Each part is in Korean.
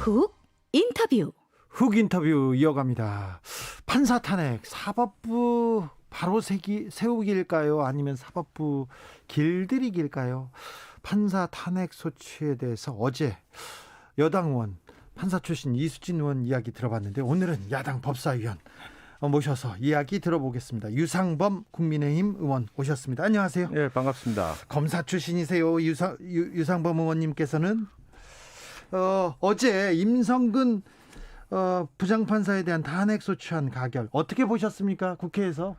훅 인터뷰. 훅 인터뷰 이어갑니다. 판사 탄핵 사법부 바로 세우기일까요? 아니면 사법부 길들이기일까요? 판사 탄핵 소추에 대해서 어제 여당 의원 판사 출신 이수진 의원 이야기 들어봤는데 오늘은 야당 법사위원 모셔서 이야기 들어보겠습니다. 유상범 국민의힘 의원 오셨습니다. 안녕하세요. 네, 반갑습니다. 검사 출신이세요. 유상범 의원님께서는 어제 임성근 부장판사에 대한 탄핵 소추안 가결 어떻게 보셨습니까? 국회에서?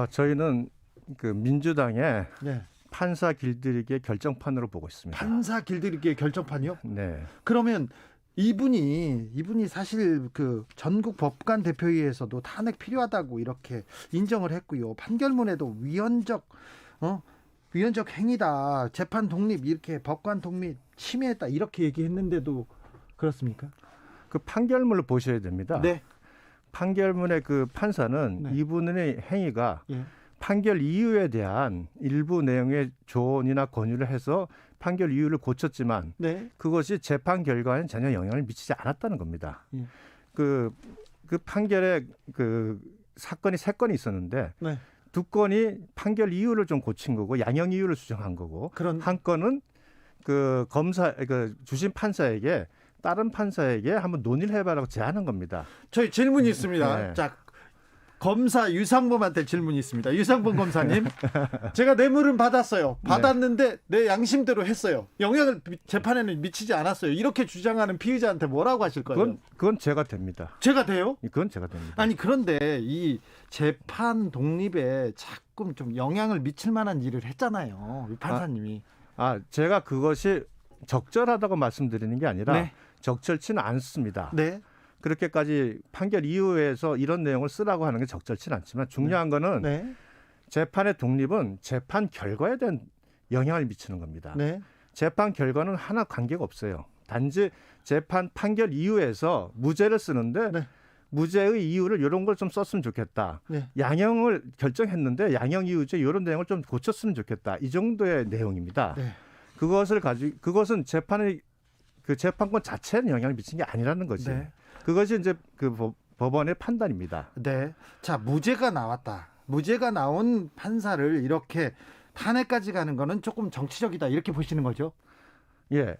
저희는 그 민주당의 네. 판사 길들이기의 결정판으로 보고 있습니다. 판사 길들이기의 결정판이요? 네. 그러면 이분이 사실 그 전국 법관 대표회의에서도 탄핵 필요하다고 이렇게 인정을 했고요. 판결문에도 위헌적 행위다. 재판 독립 이렇게 법관 독립 침해했다 이렇게 얘기했는데도 그렇습니까? 그 판결문을 보셔야 됩니다. 네. 판결문의 그 판사는 네. 이분의 행위가 예. 판결 이유에 대한 일부 내용의 조언이나 권유를 해서 판결 이유를 고쳤지만 네. 그것이 재판 결과에는 전혀 영향을 미치지 않았다는 겁니다. 예. 그 판결에 그 사건이 3건이 있었는데 네. 2건이 판결 이유를 좀 고친 거고 양형 이유를 수정한 거고 한 건은 그 주심 판사에게 다른 판사에게 한번 논의를 해봐라고 제안한 겁니다. 저희 질문이 있습니다. 네. 자, 검사 유상범한테 질문이 있습니다. 유상범 검사님, 제가 뇌물은 받았어요. 받았는데 내 양심대로 했어요. 영향을 재판에는 미치지 않았어요. 이렇게 주장하는 피의자한테 뭐라고 하실 거예요? 그건 제가 됩니다. 제가 돼요? 그건 제가 됩니다. 아니 그런데 이 재판 독립에 자꾸 좀 영향을 미칠 만한 일을 했잖아요. 이 판사님이. 제가 그것이 적절하다고 말씀드리는 게 아니라 네. 적절치는 않습니다. 네. 그렇게까지 판결 이후에서 이런 내용을 쓰라고 하는 게 적절치는 않지만 중요한 거는 네. 재판의 독립은 재판 결과에 대한 영향을 미치는 겁니다. 네. 재판 결과는 하나 관계가 없어요. 단지 재판 판결 이후에서 무죄를 쓰는데 네. 무죄의 이유를 이런 걸 좀 썼으면 좋겠다. 네. 양형을 결정했는데 양형 이유제 이런 내용을 좀 고쳤으면 좋겠다. 이 정도의 내용입니다. 네. 그것은 재판의 그 재판권 자체에 영향을 미친 게 아니라는 거지. 네. 그것이 이제 그 법원의 판단입니다. 네. 자, 무죄가 나왔다. 무죄가 나온 판사를 이렇게 탄핵까지 가는 거는 조금 정치적이다. 이렇게 보시는 거죠? 예.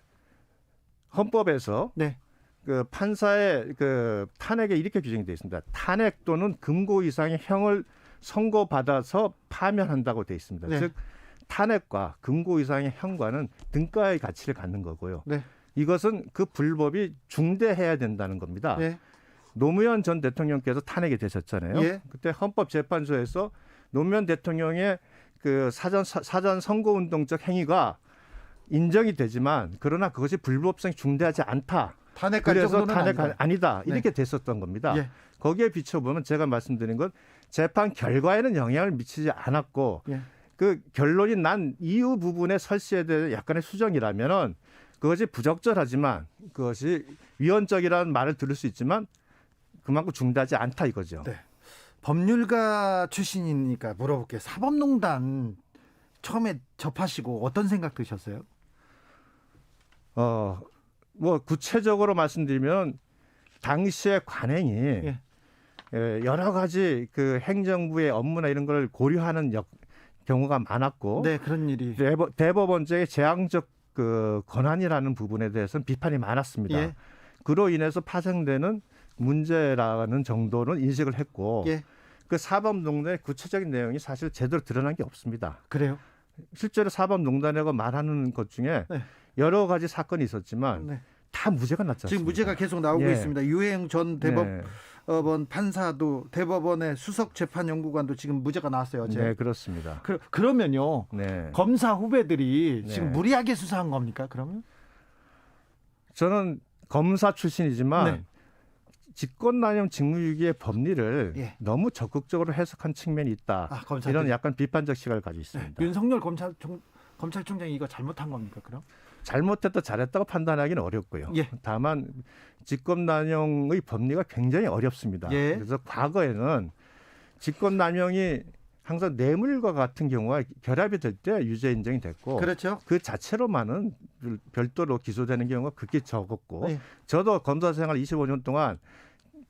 헌법에서 네. 그 판사의 그 탄핵에 이렇게 규정이 되어 있습니다. 탄핵 또는 금고 이상의 형을 선고받아서 파면한다고 되어 있습니다. 네. 즉 탄핵과 금고 이상의 형과는 등가의 가치를 갖는 거고요. 네. 이것은 그 불법이 중대해야 된다는 겁니다. 네. 노무현 전 대통령께서 탄핵이 되셨잖아요. 예. 그때 헌법재판소에서 노무현 대통령의 그 사전 선거운동적 행위가 인정이 되지만 그러나 그것이 불법성이 중대하지 않다. 탄핵까지 그래서 정도는 탄핵 아니다. 네. 이렇게 됐었던 겁니다. 예. 거기에 비춰보면 제가 말씀드린 건 재판 결과에는 영향을 미치지 않았고 예. 그 결론이 난 이유 부분의 설시에 대해 약간의 수정이라면은 그것이 부적절하지만 그것이 위헌적이라는 말을 들을 수 있지만 그만큼 중대하지 않다 이거죠. 네. 법률가 출신이니까 물어볼게요. 사법농단 처음에 접하시고 어떤 생각 드셨어요? 뭐 구체적으로 말씀드리면 당시의 관행이 예. 여러 가지 그 행정부의 업무나 이런 걸 고려하는 경우가 많았고 네, 그런 일이. 대법원장의 재앙적 그 권한이라는 부분에 대해서는 비판이 많았습니다. 예. 그로 인해서 파생되는 문제라는 정도는 인식을 했고 예. 그 사법농단의 구체적인 내용이 사실 제대로 드러난 게 없습니다. 그래요? 실제로 사법농단이라고 말하는 것 중에 네. 여러 가지 사건이 있었지만 네. 다 무죄가 났지 않습니까? 지금 무죄가 계속 나오고 예. 있습니다. 유해영 전 대법원 판사도 대법원의 수석재판연구관도 지금 무죄가 나왔어요. 어제. 네, 그렇습니다. 그러면요. 네. 검사 후배들이 네. 지금 무리하게 수사한 겁니까? 그러면? 저는 검사 출신이지만 네. 직권남용 직무유기의 법리를 예. 너무 적극적으로 해석한 측면이 있다. 검사들이. 이런 약간 비판적 시각을 가지고 있습니다. 윤석열 검찰총장이 이거 잘못한 겁니까? 그럼? 잘못했다 잘했다고 판단하기는 어렵고요. 예. 다만 직권남용의 법리가 굉장히 어렵습니다. 예. 그래서 과거에는 직권남용이 항상 뇌물과 같은 경우가 결합이 될 때 유죄 인정이 됐고 그렇죠. 그 자체로만은 별도로 기소되는 경우가 극히 적었고 네. 저도 검사 생활 25년 동안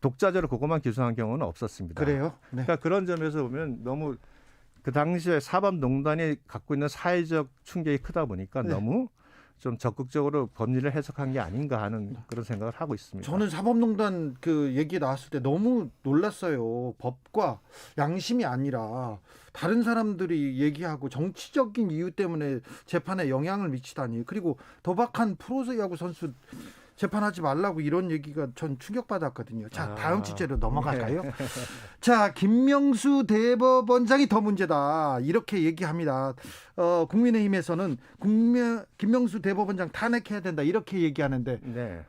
독자적으로 그것만 기소한 경우는 없었습니다. 그래요. 네. 그러니까 그런 점에서 보면 너무 그 당시에 사법농단이 갖고 있는 사회적 충격이 크다 보니까 네. 너무 좀 적극적으로 법리를 해석한 게 아닌가 하는 그런 생각을 하고 있습니다. 저는 사법농단 그 얘기 나왔을 때 너무 놀랐어요. 법과 양심이 아니라 다른 사람들이 얘기하고 정치적인 이유 때문에 재판에 영향을 미치다니. 그리고 도박한 프로야구 선수 재판하지 말라고 이런 얘기가 전 충격받았거든요. 자, 다음 주제로 넘어갈까요? 네. 자, 김명수 대법원장이 더 문제다. 이렇게 얘기합니다. 국민의힘에서는 김명수 대법원장 탄핵해야 된다. 이렇게 얘기하는데 네.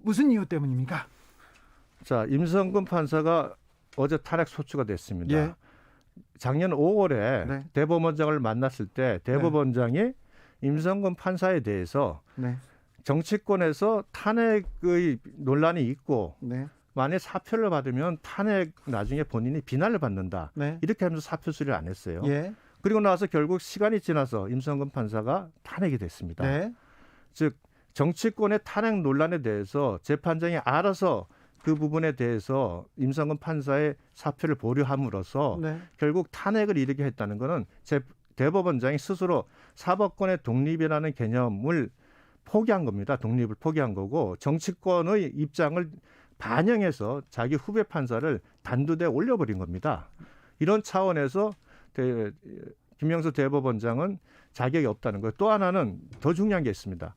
무슨 이유 때문입니까? 자, 임성근 판사가 어제 탄핵 소추가 됐습니다. 예. 작년 5월에 네. 대법원장을 만났을 때 대법원장이 임성근 판사에 대해서 네. 정치권에서 탄핵의 논란이 있고 네. 만약 사표를 받으면 탄핵 나중에 본인이 비난을 받는다. 네. 이렇게 하면서 사표 수리를 안 했어요. 예. 그리고 나서 결국 시간이 지나서 임성근 판사가 탄핵이 됐습니다. 네. 즉 정치권의 탄핵 논란에 대해서 재판장이 알아서 그 부분에 대해서 임성근 판사의 사표를 보류함으로써 네. 결국 탄핵을 이르게 했다는 것은 대법원장이 스스로 사법권의 독립이라는 개념을 포기한 겁니다. 독립을 포기한 거고 정치권의 입장을 반영해서 자기 후배 판사를 단두대에 올려버린 겁니다. 이런 차원에서 김명수 대법원장은 자격이 없다는 거예요. 또 하나는 더 중요한 게 있습니다.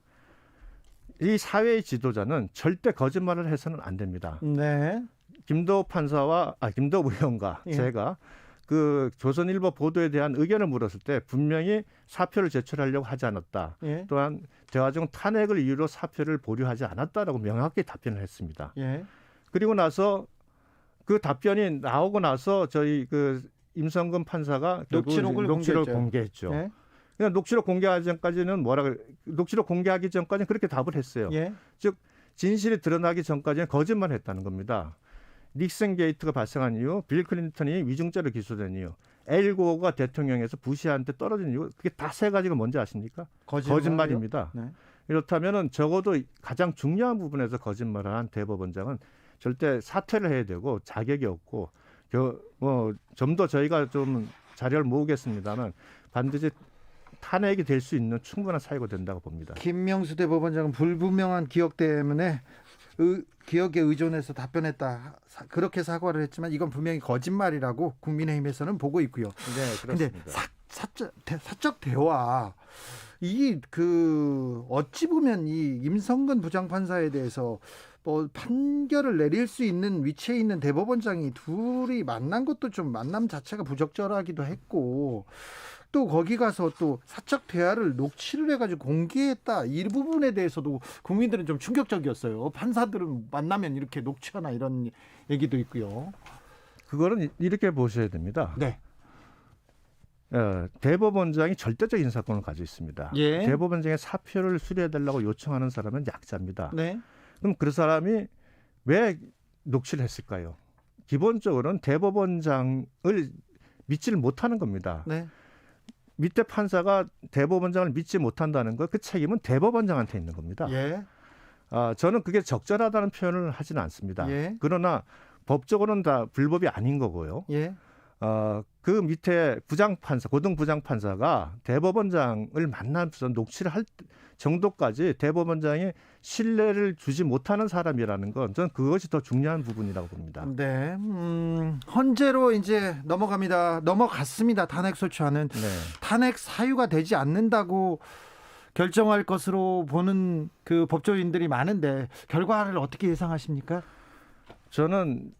이 사회의 지도자는 절대 거짓말을 해서는 안 됩니다. 네. 김도우 의원과 예. 제가 그 조선일보 보도에 대한 의견을 물었을 때 분명히 사표를 제출하려고 하지 않았다. 예. 또한 대화 중 탄핵을 이유로 사표를 보류하지 않았다라고 명확히 답변을 했습니다. 예. 그리고 나서 그 답변이 나오고 나서 저희 그 임성근 판사가 녹취록을 공개했죠. 예. 그냥 녹취록 공개하기 전까지는 녹취록 공개하기 전까지는 그렇게 답을 했어요. 예. 즉 진실이 드러나기 전까지는 거짓말했다는 겁니다. 닉슨 게이트가 발생한 이유, 빌 클린턴이 위증죄로 기소된 이유, 엘 고어가 대통령에서 부시한테 떨어진 이유, 그게 다 세 가지가 뭔지 아십니까? 거짓말입니다. 네. 이렇다면은 적어도 가장 중요한 부분에서 거짓말을 한 대법원장은 절대 사퇴를 해야 되고 자격이 없고 좀 더 저희가 좀 자료를 모으겠습니다만 반드시 탄핵이 될 수 있는 충분한 사유가 된다고 봅니다. 김명수 대법원장은 불분명한 기억 때문에 기억에 의존해서 답변했다. 그렇게 사과를 했지만 이건 분명히 거짓말이라고 국민의힘에서는 보고 있고요. 네, 그런데 사적 대화 이 어찌 보면 이 임성근 부장판사에 대해서 뭐 판결을 내릴 수 있는 위치에 있는 대법원장이 둘이 만난 것도 좀 만남 자체가 부적절하기도 했고 또 거기 가서 또 사적 대화를 녹취를 해가지고 공개했다 이 부분에 대해서도 국민들은 좀 충격적이었어요. 판사들은 만나면 이렇게 녹취하나 이런 얘기도 있고요. 그거는 이렇게 보셔야 됩니다. 네. 대법원장이 절대적 인사권을 가지고 있습니다. 예. 대법원장의 사표를 수리해달라고 요청하는 사람은 약자입니다. 네. 그럼 그 사람이 왜 녹취를 했을까요? 기본적으로는 대법원장을 믿지를 못하는 겁니다. 네. 밑에 판사가 대법원장을 믿지 못한다는 것, 그 책임은 대법원장한테 있는 겁니다. 예. 저는 그게 적절하다는 표현을 하지는 않습니다. 예. 그러나 법적으로는 다 불법이 아닌 거고요. 예. 그 밑에 부장판사, 고등부장판사가 대법원장을 만나면서 녹취를 할 정도까지 대법원장이 신뢰를 주지 못하는 사람이라는 건 저는 그것이 더 중요한 부분이라고 봅니다. 네. 헌재로 이제 넘어갔습니다. 탄핵 소추안은 네. 탄핵 사유가 되지 않는다고 결정할 것으로 보는 그 법조인들이 많은데 결과를 어떻게 예상하십니까? 저는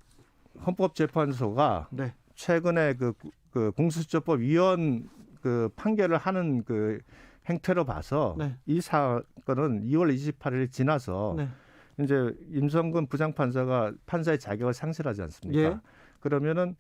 헌법재판소가 네. 최근에 그 공수처법 위헌 그 판결을 하는 그 행태로 봐서 네. 이 사건은 2월 28일이 지나서 네. 이제 임성근 부장판사가 판사의 자격을 상실하지 않습니까? 예. 그러면은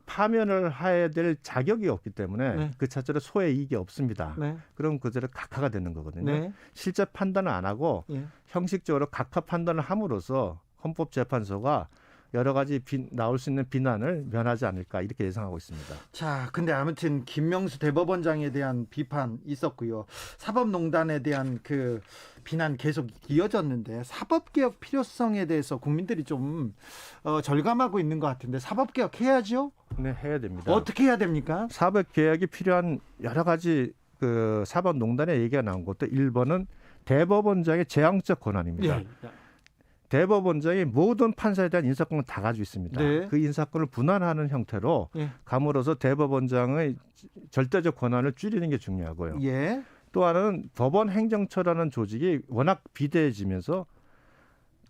파면을 해야 될 자격이 없기 때문에 네. 그 자체로 소의 이익이 없습니다. 네. 그럼 그대로 각하가 되는 거거든요. 네. 실제 판단을 안 하고 예. 형식적으로 각하 판단을 함으로써 헌법재판소가 여러 가지 나올 수 있는 비난을 면하지 않을까 이렇게 예상하고 있습니다. 자, 근데 아무튼 김명수 대법원장에 대한 비판 있었고요. 사법농단에 대한 그 비난 계속 이어졌는데 사법개혁 필요성에 대해서 국민들이 좀 절감하고 있는 것 같은데 사법개혁 해야죠? 네, 해야 됩니다. 어떻게 해야 됩니까? 사법개혁이 필요한 여러 가지 그 사법농단의 얘기가 나온 것도 1번은 대법원장의 제왕적 권한입니다. 예. 대법원장이 모든 판사에 대한 인사권을 다 가지고 있습니다. 네. 그 인사권을 분할하는 형태로 예. 감으로써 대법원장의 절대적 권한을 줄이는 게 중요하고요. 예. 또 하나는 법원 행정처라는 조직이 워낙 비대해지면서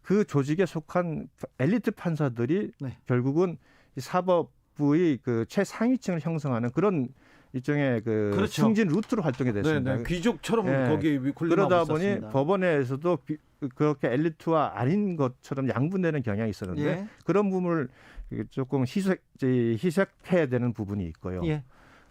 그 조직에 속한 엘리트 판사들이 네. 결국은 이 사법부의 그 최상위층을 형성하는 그런 일종의 그 그렇죠. 승진 루트로 활동이 됐습니다. 네. 귀족처럼 예. 거기 군림하고 그러다 있었습니다. 보니 법원에서도 그렇게 엘리트와 아닌 것처럼 양분되는 경향이 있었는데 예. 그런 부분을 조금 희석해야 되는 부분이 있고요. 예.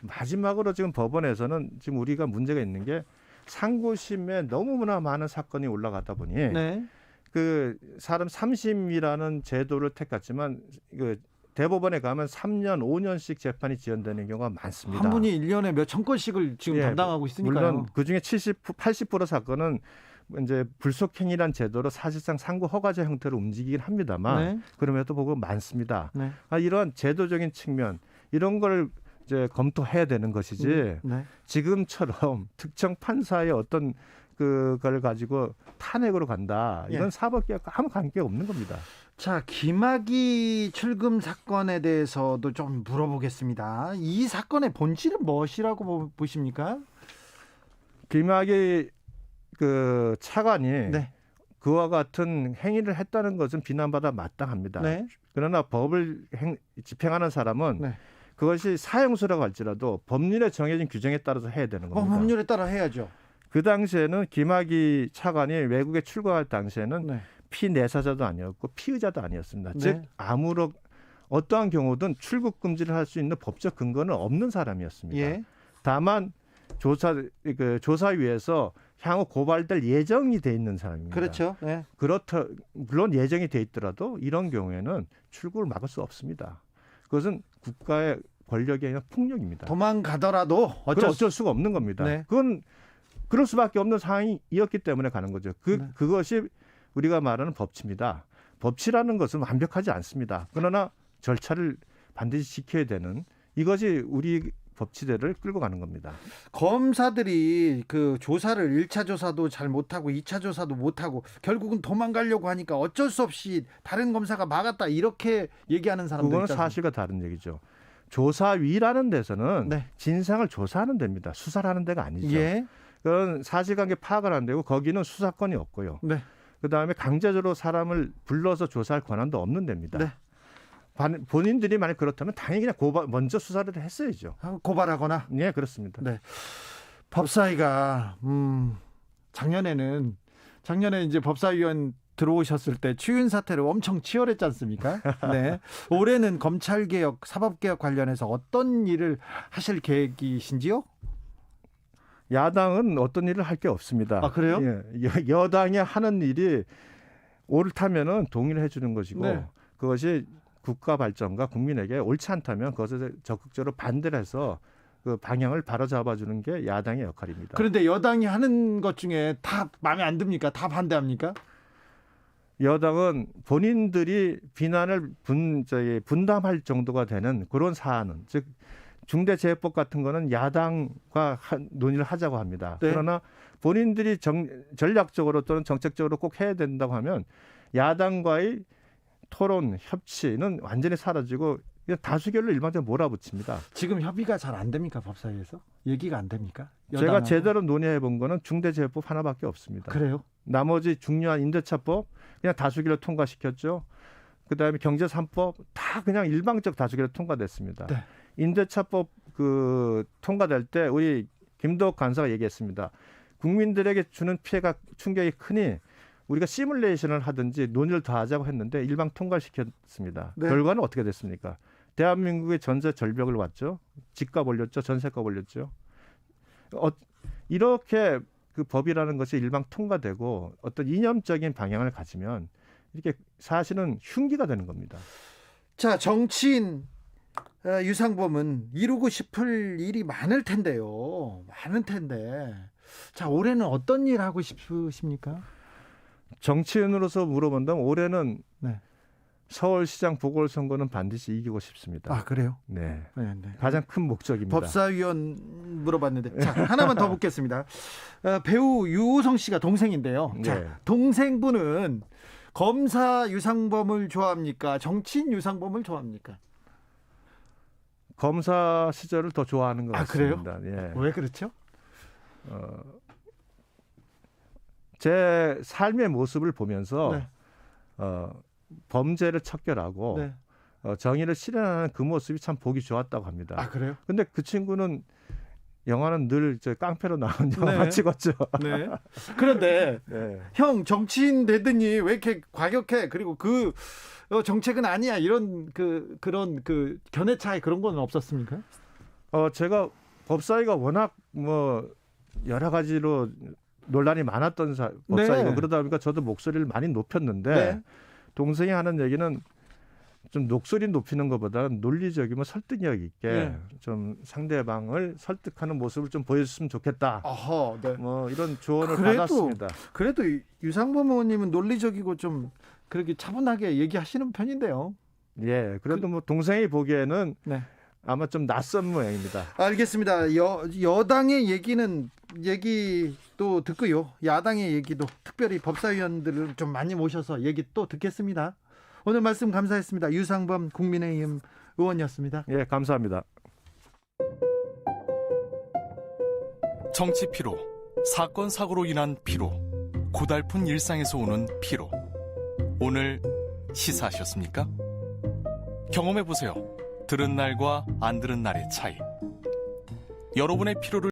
마지막으로 지금 법원에서는 지금 우리가 문제가 있는 게 상고심에 너무나 많은 사건이 올라가다 보니 네. 그 사람 3심이라는 제도를 택했지만 그 대법원에 가면 3년, 5년씩 재판이 지연되는 경우가 많습니다. 한 분이 1년에 몇 천 건씩을 지금 예, 담당하고 있으니까요. 물론 그중에 80% 사건은 이제 불속행위란 제도로 사실상 상고 허가제 형태로 움직이긴 합니다만 네. 그럼에도 보고 많습니다. 네. 이런 제도적인 측면 이런 걸 이제 검토해야 되는 것이지 네. 지금처럼 특정 판사의 어떤 그걸 가지고 탄핵으로 간다. 이건 예. 사법개혁과 아무 관계가 없는 겁니다. 자, 김학의 출금 사건에 대해서도 좀 물어보겠습니다. 이 사건의 본질은 무엇이라고 보십니까? 김학의 그 차관이 네. 그와 같은 행위를 했다는 것은 비난받아 마땅합니다. 네. 그러나 법을 집행하는 사람은 네. 그것이 사형수라고 할지라도 법률에 정해진 규정에 따라서 해야 되는 겁니다. 법률에 따라 해야죠. 그 당시에는 김학의 차관이 외국에 출국할 당시에는 네. 피내사자도 아니었고 피의자도 아니었습니다. 네. 즉 아무런 어떠한 경우든 출국 금지를 할 수 있는 법적 근거는 없는 사람이었습니다. 예. 다만 조사위에서 향후 고발될 예정이 돼 있는 사람입니다. 그렇죠. 네. 그렇다 물론 예정이 돼 있더라도 이런 경우에는 출국을 막을 수 없습니다. 그것은 국가의 권력이 아니라 폭력입니다. 도망가더라도 어쩔 수가 없는 겁니다. 네. 그건 그럴 수밖에 없는 상황이었기 때문에 가는 거죠. 네. 그것이 우리가 말하는 법치입니다. 법치라는 것은 완벽하지 않습니다. 그러나 절차를 반드시 지켜야 되는 이것이 우리 법치대를 끌고 가는 겁니다. 검사들이 그 조사를 1차 조사도 잘 못하고 2차 조사도 못하고 결국은 도망가려고 하니까 어쩔 수 없이 다른 검사가 막았다 이렇게 얘기하는 사람들 그거는 있잖아요. 사실과 다른 얘기죠. 조사위라는 데서는 네. 진상을 조사하는 데입니다. 수사를 하는 데가 아니죠. 예. 그건 사실관계 파악을 안 되고 거기는 수사권이 없고요. 네. 그다음에 강제적으로 사람을 불러서 조사할 권한도 없는 데입니다. 네. 본인들이 만약 그렇다면 당연히 그냥 먼저 수사를 했어야죠. 고발하거나. 네, 그렇습니다. 네. 법사위가 작년에 이제 법사위원 들어오셨을 때 추윤 사태를 엄청 치열했지 않습니까? 네. 올해는 검찰 개혁, 사법 개혁 관련해서 어떤 일을 하실 계획이신지요? 야당은 어떤 일을 할 게 없습니다. 아, 그래요? 예, 여당이 하는 일이 옳다면은 동의를 해주는 것이고 네. 그것이 국가 발전과 국민에게 옳지 않다면 그것에 적극적으로 반대를 해서 그 방향을 바로잡아주는 게 야당의 역할입니다. 그런데 여당이 하는 것 중에 다 마음에 안 듭니까? 다 반대합니까? 여당은 본인들이 비난을 분담할 정도가 되는 그런 사안은 즉 중대재해법 같은 거는 야당과 논의를 하자고 합니다. 네. 그러나 본인들이 전략적으로 또는 정책적으로 꼭 해야 된다고 하면 야당과의 토론, 협치는 완전히 사라지고 그냥 다수결로 일방적으로 몰아붙입니다. 지금 협의가 잘 안 됩니까? 법사위에서? 얘기가 안 됩니까? 제가 여당하고? 제대로 논의해 본 거는 중대재해법 하나밖에 없습니다. 그래요? 나머지 중요한 임대차법 그냥 다수결로 통과시켰죠. 그다음에 경제 3법 다 그냥 일방적 다수결로 통과됐습니다. 네. 임대차법 그 통과될 때 우리 김도욱 간사가 얘기했습니다. 국민들에게 주는 피해가 충격이 크니 우리가 시뮬레이션을 하든지 논의를 더 하자고 했는데 일방 통과시켰습니다. 네. 결과는 어떻게 됐습니까? 대한민국의 전세 절벽을 왔죠. 집값 올렸죠. 전세값 올렸죠. 이렇게 그 법이라는 것이 일방 통과되고 어떤 이념적인 방향을 가지면 이렇게 사실은 흉기가 되는 겁니다. 자, 정치인 유상범은 이루고 싶을 일이 많을 텐데요. 많은 텐데. 자, 올해는 어떤 일 하고 싶으십니까? 정치인으로서 물어본다면 올해는 네. 서울시장 보궐선거는 반드시 이기고 싶습니다. 아, 그래요? 네. 네, 네. 가장 큰 목적입니다. 법사위원 물어봤는데. 자, 하나만 더 묻겠습니다. 배우 유호성 씨가 동생인데요. 자, 네. 동생분은 검사 유상범을 좋아합니까? 정치인 유상범을 좋아합니까? 검사 시절을 더 좋아하는 것 아, 그래요? 같습니다. 예. 왜 그렇죠? 제 삶의 모습을 보면서 네. 범죄를 척결하고 네. 정의를 실현하는 그 모습이 참 보기 좋았다고 합니다. 아, 그래요? 근데 그 친구는 영화는 늘 저 깡패로 나온 영화만 네. 찍었죠. 네. 그런데 네. 형 정치인 되더니 왜 이렇게 과격해? 그리고 그 정책은 아니야. 이런 그런 견해 차이 그런 건 없었습니까? 제가 법사위가 워낙 뭐 여러 가지로 논란이 많았던 법사위고 네. 그러다 보니까 저도 목소리를 많이 높였는데 네. 동생이 하는 얘기는 좀 목소리 높이는 것보다는 논리적이면 설득력 있게 네. 좀 상대방을 설득하는 모습을 좀 보여줬으면 좋겠다. 어허, 네. 뭐 이런 조언을 그래도- 받았습니다. 그래도 유상범 의원님은 논리적이고 좀 그렇게 차분하게 얘기하시는 편인데요. 예, 그래도 뭐 동생이 보기에는 네. 아마 좀 낯선 모양입니다. 알겠습니다. 여당의 얘기도 듣고요. 야당의 얘기도 특별히 법사위원들을 좀 많이 모셔서 얘기 또 듣겠습니다. 오늘 말씀 감사했습니다. 유상범 국민의힘 의원이었습니다. 예, 감사합니다. 정치 피로, 사건 사고로 인한 피로, 고달픈 일상에서 오는 피로. 오늘 시사하셨습니까? 경험해보세요. 들은 날과 안 들은 날의 차이. 여러분의 피로를